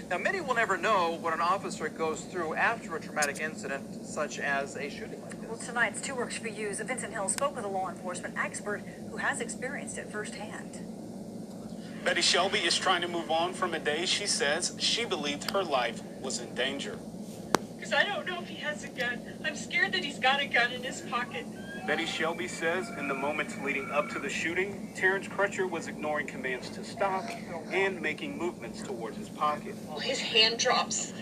Now, many will never know what an officer goes through after a traumatic incident, such as a shooting like this. Well, tonight's Two Works for You's Vincent Hill spoke with a law enforcement expert who has experienced it firsthand. Betty Shelby is trying to move on from a day she says she believed her life was in danger. Because I don't know if he has a gun. I'm scared that he's got a gun in his pocket. Betty Shelby says in the moments leading up to the shooting, Terrence Crutcher was ignoring commands to stop and making movements towards his pocket. His hand drops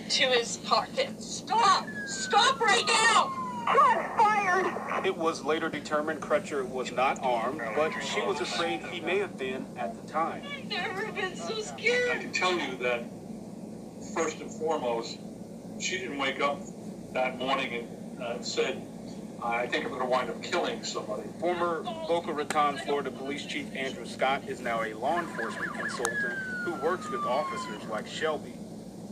to his pocket. Stop! Stop right now! Shots fired! It was later determined Crutcher was not armed, but she was afraid he may have been at the time. I've never been so scared. I can tell you that, first and foremost, she didn't wake up that morning and said, I think I'm going to wind up killing somebody. Former Boca Raton, Florida Police Chief Andrew Scott is now a law enforcement consultant who works with officers like Shelby.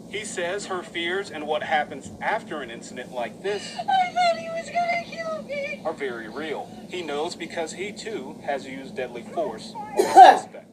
He says her fears and what happens after an incident like this I thought he was going to kill me. are very real. He knows because he too has used deadly force on the suspect.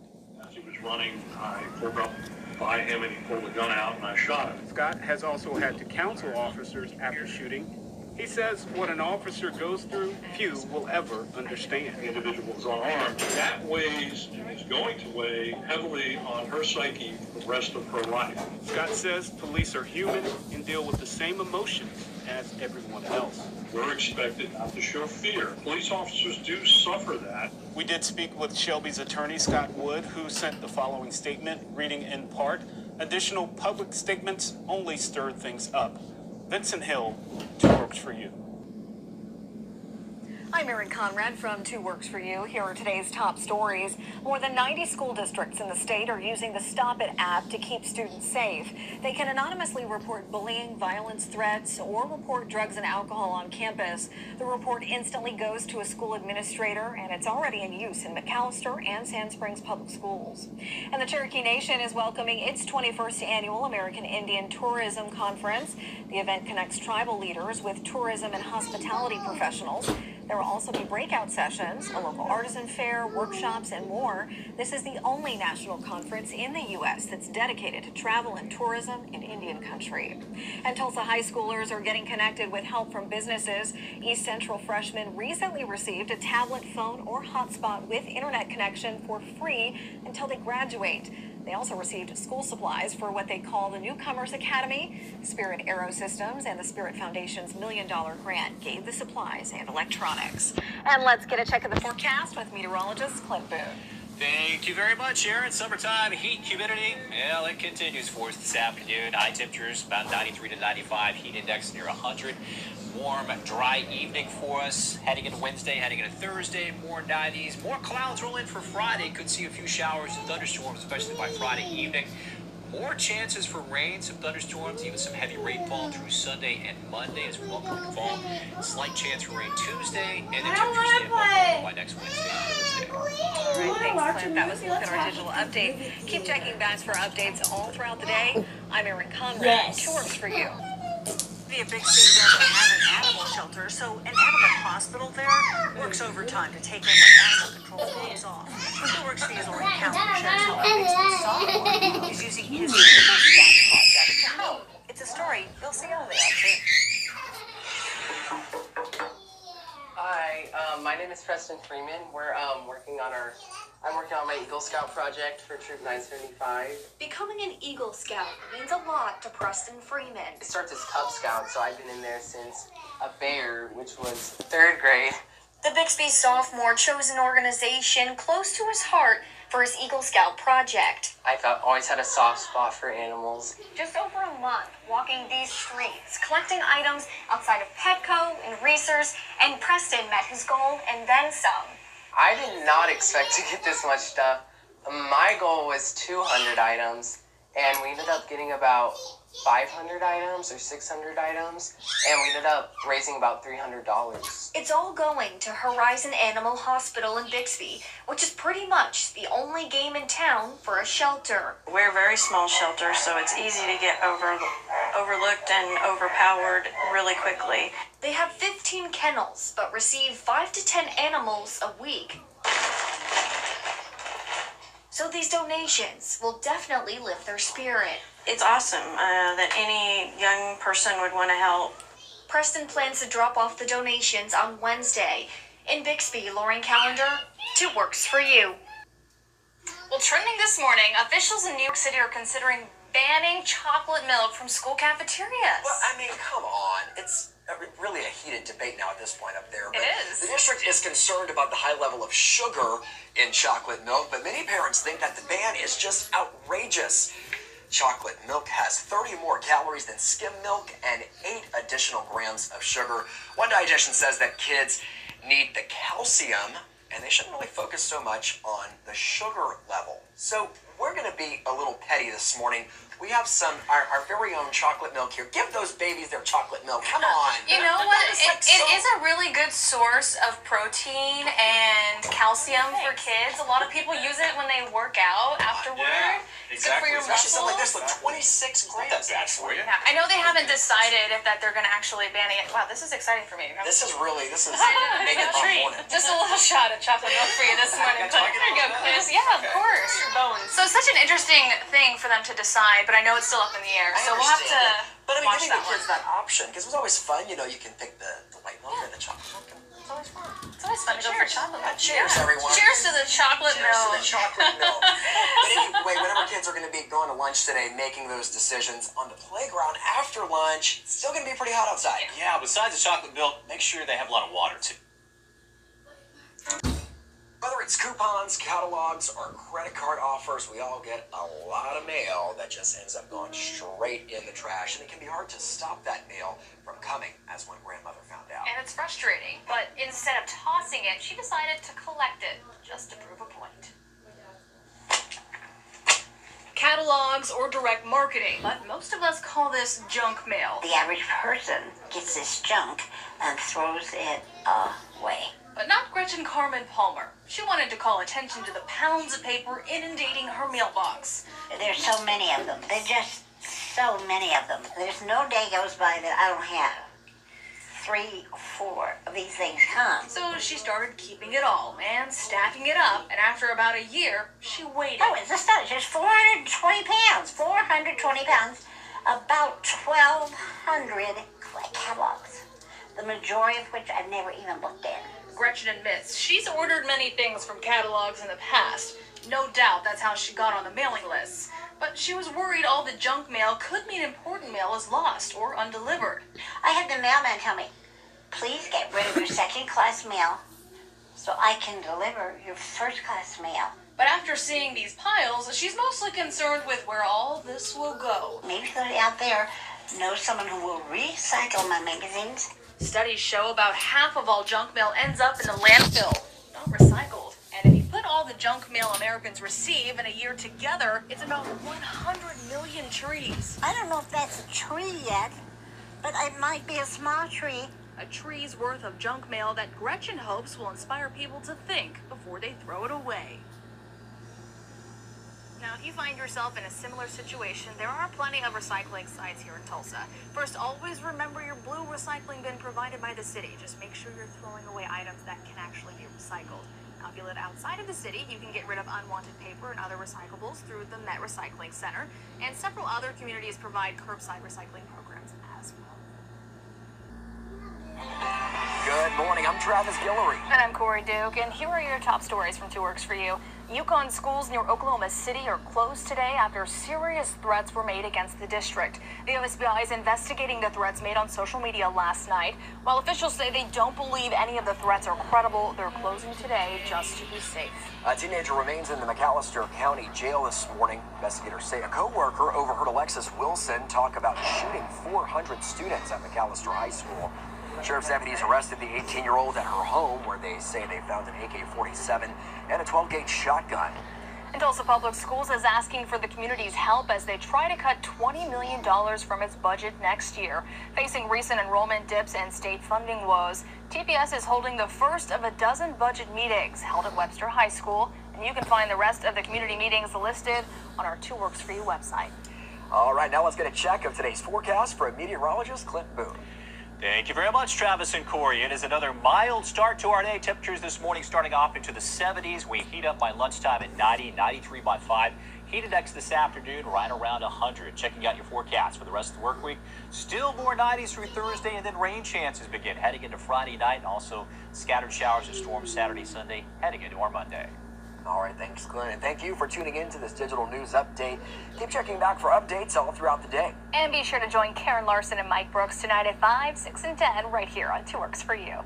As he was running, I pulled up by him and he pulled the gun out and I shot him. Scott has also had to counsel officers after shooting. He says what an officer goes through, few will ever understand. The individual is unarmed. That weighs and is going to weigh heavily on her psyche for the rest of her life. Scott says police are human and deal with the same emotions as everyone else. We're expected not to show fear. Police officers do suffer that. We did speak with Shelby's attorney, Scott Wood, who sent the following statement, reading in part, additional public statements only stirred things up. Vincent Hill, Two Works for You. I'm Erin Conrad from Two Works for You. Here are today's top stories. More than 90 school districts in the state are using the Stop It app to keep students safe. They can anonymously report bullying, violence threats, or report drugs and alcohol on campus. The report instantly goes to a school administrator, and it's already in use in McAllister and Sand Springs Public Schools. And the Cherokee Nation is welcoming its 21st annual American Indian Tourism Conference. The event connects tribal leaders with tourism and hospitality professionals. There will also be breakout sessions, a local artisan fair, workshops, and more. This is the only national conference in the U.S. that's dedicated to travel and tourism in Indian country. And Tulsa high schoolers are getting connected with help from businesses. East Central freshmen recently received a tablet, phone, or hotspot with internet connection for free until they graduate. They also received school supplies for what they call the Newcomers Academy. Spirit Aero Systems and the Spirit Foundation's $1 million grant gave the supplies and electronics. And let's get a check of the forecast with meteorologist Clint Boone. Thank you very much, Aaron. Summertime heat, humidity, well, it continues for us this afternoon. High temperatures about 93 to 95, heat index near 100. Warm, dry evening for us. Heading into Wednesday, heading into Thursday, more 90s. More clouds roll in for Friday. Could see a few showers and thunderstorms, especially by Friday evening. More chances for rain, some thunderstorms, even some heavy rainfall through Sunday and Monday as we welcome the fall. Slight chance for rain Tuesday, and then temperatures stay above by next Wednesday and Thursday. All right, thanks, Clint. That was a look at our digital update. Keep checking back for updates all throughout the day. I'm Erin Conrad. Two Works for You. The Bixby doesn't have an animal shelter, so an animal hospital there works overtime to take in what animal control leaves off. Two Works for You's Lauren County shares how a Bixby sophomore is using his Eagle Scout project to help. It's a story you'll see on the update. Hi, my name is Preston Freeman. I'm working on my Eagle Scout project for Troop 975. Becoming an Eagle Scout means a lot to Preston Freeman. It starts as Cub Scout, so I've been in there since a bear, which was 3rd grade. The Bixby sophomore chose an organization close to his heart for his Eagle Scout project. I've always had a soft spot for animals. Just over a month walking these streets, collecting items outside of Petco and Reese's, and Preston met his goal and then some. I did not expect to get this much stuff. My goal was 200 items, and we ended up getting about 500 items or 600 items, and we ended up raising about $300. It's all going to Horizon Animal Hospital in Bixby, which is pretty much the only game in town for a shelter. We're a very small shelter, so it's easy to get overlooked and overpowered really quickly. They have 15 kennels, but receive 5 to 10 animals a week. So these donations will definitely lift their spirit. It's awesome that any young person would want to help. Preston plans to drop off the donations on Wednesday. In Bixby, Lauren Callender, 2 Works for You. Well, trending this morning, officials in New York City are considering banning chocolate milk from school cafeterias. Well, I mean, come on. It's really a heated debate now at this point up there. But It is. The district is concerned about the high level of sugar in chocolate milk, but many parents think that the ban is just outrageous. Chocolate milk has 30 more calories than skim milk and 8 additional grams of sugar. One dietitian says that kids need the calcium, and they shouldn't really focus so much on the sugar level. So we're going to be a little petty this morning. We have our very own chocolate milk here. Give those babies their chocolate milk. Come on. You know what? That It is a really good source of protein and calcium for kids. A lot of people use it when they work out afterward. Yeah, It's good for your Especially something like this muscles. with 26 grams. That's bad for you. Yeah, I know they haven't decided if that they're going to actually ban it. Wow, this is exciting for me. This is making a it treat. morning. Just a little shot of chocolate milk for you this morning. There you go, Chris. Yeah, of course. So it's such an interesting thing for them to decide, but I know it's still up in the air. So we'll have to But I mean, watch giving that the kids one. that option, because it was always fun, you can pick the white milk or the chocolate milk. It's always fun. It's always fun to go for chocolate milk. Cheers, everyone. Cheers to the chocolate Cheers milk. to the chocolate milk. But anyway, whenever kids are going to be going to lunch today, making those decisions on the playground after lunch, it's still going to be pretty hot outside. Yeah, besides the chocolate milk, make sure they have a lot of water too. Whether it's coupons, catalogs, or credit card offers, we all get a lot of mail that just ends up going straight in the trash, and it can be hard to stop that mail from coming, as one grandmother found out. And it's frustrating, but instead of tossing it, she decided to collect it just to prove a point. Catalogs or direct marketing, but most of us call this junk mail. The average person gets this junk and throws it away. But not Gretchen Carmen Palmer. She wanted to call attention to the pounds of paper inundating her mailbox. There's so many of them. There's just so many of them. There's no day goes by that I don't have 3 or 4 of these things hung. So she started keeping it all and stacking it up, and after about a year, she weighed it. Oh, it's astonishing. It's 420 pounds. 420 pounds. About 1,200 catalogs. The majority of which I've never even looked at. Gretchen admits she's ordered many things from catalogs in the past. No doubt that's how she got on the mailing lists. But she was worried all the junk mail could mean important mail is lost or undelivered. I had the mailman tell me, please get rid of your second-class mail so I can deliver your first-class mail. But after seeing these piles, she's mostly concerned with where all this will go. Maybe somebody out there knows someone who will recycle my magazines. Studies show about half of all junk mail ends up in the landfill, not recycled. And if you put all the junk mail Americans receive in a year together, it's about 100 million trees. I don't know if that's a tree yet, but it might be a small tree. A tree's worth of junk mail that Gretchen hopes will inspire people to think before they throw it away. Now, if you find yourself in a similar situation, there are plenty of recycling sites here in Tulsa. First, always remember your blue recycling bin provided by the city. Just make sure you're throwing away items that can actually be recycled. Now, if you live outside of the city, you can get rid of unwanted paper and other recyclables through the Met Recycling Center, and several other communities provide curbside recycling programs as well. Good morning, I'm Travis Guillory. And I'm Corey Duke, and here are your top stories from 2 Works for You. Yukon schools near Oklahoma City are closed today after serious threats were made against the district. The OSBI is investigating the threats made on social media last night. While officials say they don't believe any of the threats are credible, they're closing today just to be safe. A teenager remains in the McAllister County Jail this morning. Investigators say a co-worker overheard Alexis Wilson talk about shooting 400 students at McAllister High School. Sheriff's deputies arrested the 18-year-old at her home, where they say they found an AK-47 and a 12-gauge shotgun. And Tulsa Public Schools is asking for the community's help as they try to cut $20 million from its budget next year. Facing recent enrollment dips and state funding woes, TPS is holding the first of a dozen budget meetings held at Webster High School. And you can find the rest of the community meetings listed on our 2 Works for You website. All right, now let's get a check of today's forecast for meteorologist Clint Boone. Thank you very much, Travis and Corey. It is another mild start to our day. Temperatures this morning starting off into the 70s. We heat up by lunchtime at 90, 93 by 5. Heat index this afternoon right around 100. Checking out your forecast for the rest of the work week. Still more 90s through Thursday, and then rain chances begin heading into Friday night, and also scattered showers and storms Saturday, Sunday, heading into our Monday. All right, thanks, Glenn. And thank you for tuning in to this digital news update. Keep checking back for updates all throughout the day. And be sure to join Karen Larson and Mike Brooks tonight at 5, 6, and 10 right here on 2 Works For You.